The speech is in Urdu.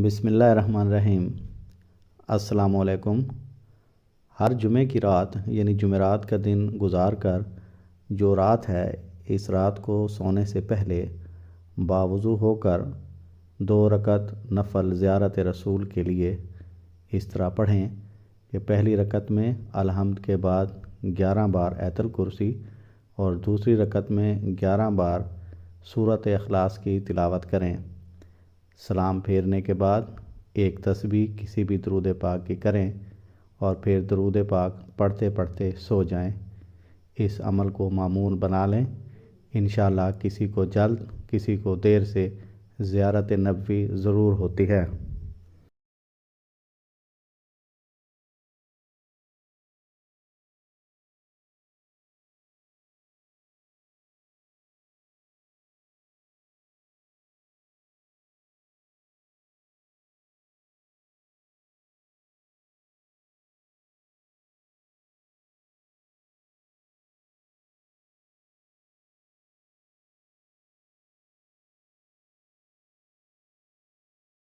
بسم اللہ الرحمن الرحیم۔ السلام علیکم۔ ہر جمعے کی رات یعنی جمعرات کا دن گزار کر جو رات ہے، اس رات کو سونے سے پہلے باوضو ہو کر 2 رکعت نفل زیارت رسول کے لیے اس طرح پڑھیں کہ پہلی رکعت میں الحمد کے بعد 11 بار آیت الکرسی اور دوسری رکعت میں 11 بار سورۃ اخلاص کی تلاوت کریں۔ سلام پھیرنے کے بعد ایک تسبیح کسی بھی درود پاک کی کریں اور پھر درود پاک پڑھتے پڑھتے سو جائیں۔ اس عمل کو معمول بنا لیں۔ انشاءاللہ کسی کو جلد کسی کو دیر سے زیارت نبوی ضرور ہوتی ہے۔